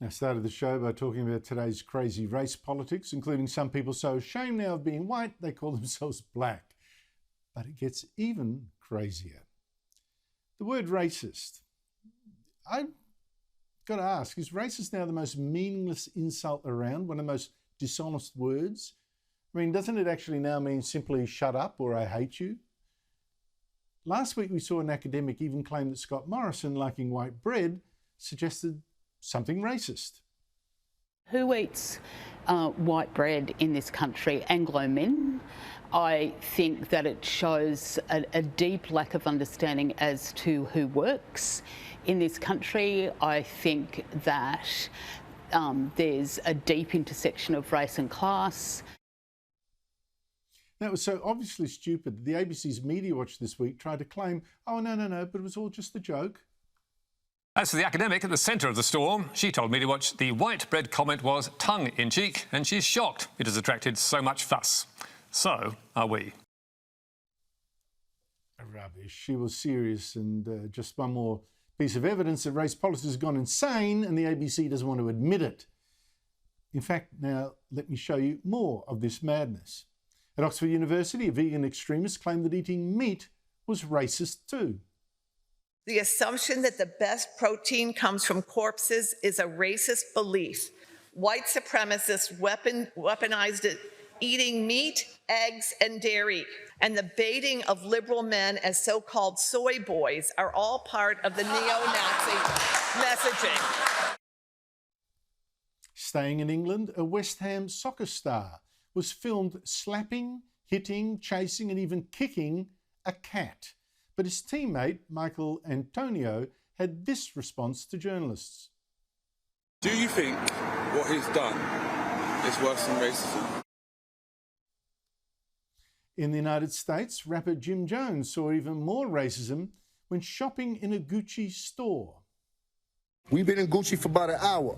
I started the show by talking about today's crazy race politics, including some people so ashamed now of being white they call themselves black. But it gets even crazier. The word racist. I've got to ask, is racist now the most meaningless insult around, one of the most dishonest words? I mean, doesn't it actually now mean simply shut up or I hate you? Last week we saw an academic even claim that Scott Morrison liking white bread suggested something racist. Who eats white bread in this country? Anglo men. I think that it shows a deep lack of understanding as to who works in this country. I think that there's a deep intersection of race and class. That was so obviously stupid. The ABC's Media Watch this week tried to claim, oh, no, but it was all just a joke. As for the academic at the centre of the storm, she told Media Watch the white bread comment was tongue-in-cheek, and she's shocked it has attracted so much fuss. So are we. Rubbish. She was serious, and just one more piece of evidence that race politics has gone insane, and the ABC doesn't want to admit it. In fact, now let me show you more of this madness. At Oxford University, a vegan extremist claimed that eating meat was racist too. The assumption that the best protein comes from corpses is a racist belief. White supremacists weaponized it, eating meat, eggs, and dairy. And the baiting of liberal men as so-called soy boys are all part of the neo-Nazi messaging. Staying in England, a West Ham soccer star was filmed slapping, hitting, chasing, and even kicking a cat. But his teammate, Michael Antonio, had this response to journalists. Do you think what he's done is worse than racism? In the United States, rapper Jim Jones saw even more racism when shopping in a Gucci store. We've been in Gucci for about an hour,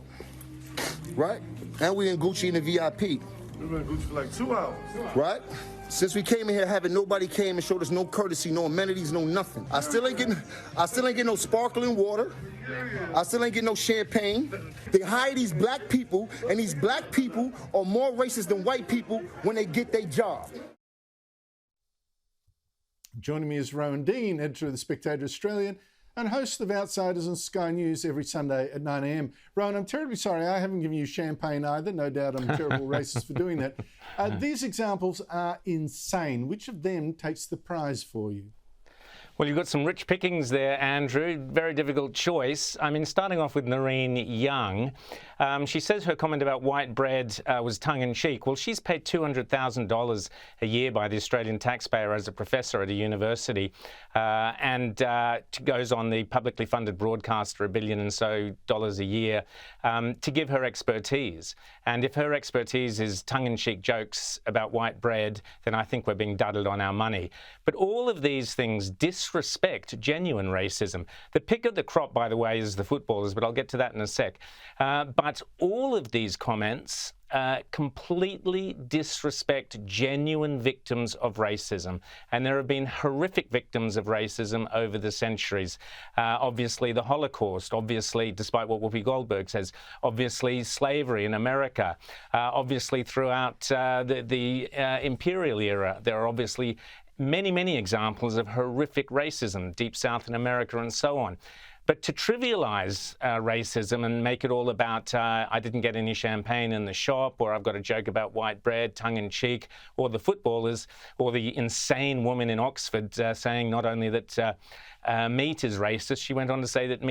right? And we in Gucci in the VIP. We've been in Gucci for like 2 hours. Right? Since we came in here having nobody came and showed us no courtesy, no amenities, no nothing. I still ain't getting no sparkling water. I still ain't getting no champagne. They hire these black people, and these black people are more racist than white people when they get their job. Joining me is Rowan Dean, editor of The Spectator Australian and host of Outsiders on Sky News every Sunday at 9 a.m. Rowan, I'm terribly sorry I haven't given you champagne either. No doubt I'm a terrible racist for doing that. These examples are insane. Which of them takes the prize for you? Well, you've got some rich pickings there, Andrew. Very difficult choice. I mean, starting off with Noreen Young, she says her comment about white bread was tongue-in-cheek. Well, she's paid $200,000 a year by the Australian taxpayer as a professor at a university, and goes on the publicly funded broadcast for $1 billion and so a year to give her expertise. And if her expertise is tongue-in-cheek jokes about white bread, then I think we're being dudded on our money. But all of these things disrespect genuine racism. The pick of the crop, by the way, is the footballers, but I'll get to that in a sec. But all of these comments completely disrespect genuine victims of racism. And there have been horrific victims of racism over the centuries. Obviously, the Holocaust, obviously, despite what Whoopi Goldberg says, obviously, slavery in America, obviously, throughout the imperial era, there are obviously many examples of horrific racism, Deep South in America and so on. But to trivialize racism and make it all about I didn't get any champagne in the shop, or I've got a joke about white bread, tongue-in-cheek, or the footballers, or the insane woman in Oxford saying not only that meat is racist, she went on to say that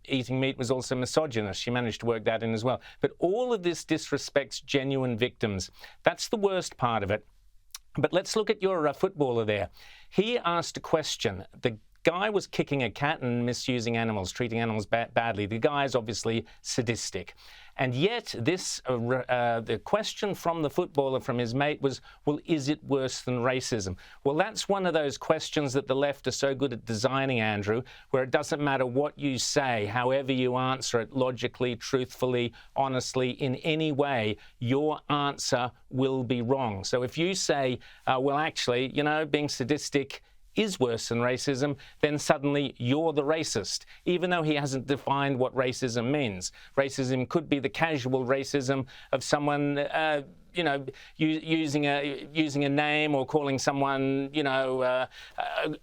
eating meat was also misogynist. She managed to work that in as well. But all of this disrespects genuine victims. That's the worst part of it. But let's look at your footballer there. He asked a question. The guy was kicking a cat and misusing animals, treating animals badly. The guy is obviously sadistic. And yet this, the question from the footballer, from his mate, was, well, is it worse than racism? Well, that's one of those questions that the left are so good at designing, Andrew, where it doesn't matter what you say, however you answer it, logically, truthfully, honestly, in any way, your answer will be wrong. So if you say, well, actually, you know, being sadistic is worse than racism, then suddenly you're the racist, even though he hasn't defined what racism means. Racism could be the casual racism of someone, you know, using a name or calling someone, you know,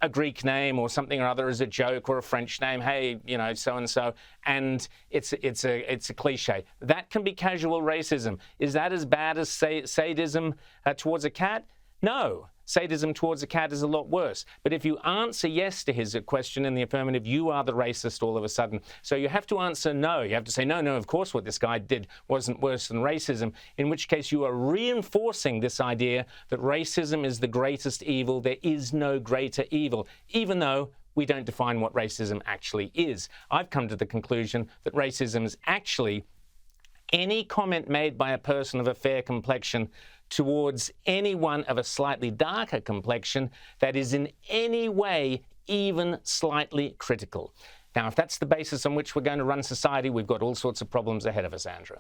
a Greek name or something or other as a joke, or a French name. Hey, you know, so and so, and it's a cliche. That can be casual racism. Is that as bad as sadism towards a cat? No. Sadism towards a cat is a lot worse. But if you answer yes to his question in the affirmative, you are the racist all of a sudden. So you have to answer no. You have to say, no, of course what this guy did wasn't worse than racism, in which case you are reinforcing this idea that racism is the greatest evil. There is no greater evil, even though we don't define what racism actually is. I've come to the conclusion that racism is actually any comment made by a person of a fair complexion towards anyone of a slightly darker complexion that is in any way even slightly critical. Now, if that's the basis on which we're going to run society, we've got all sorts of problems ahead of us, Andrew.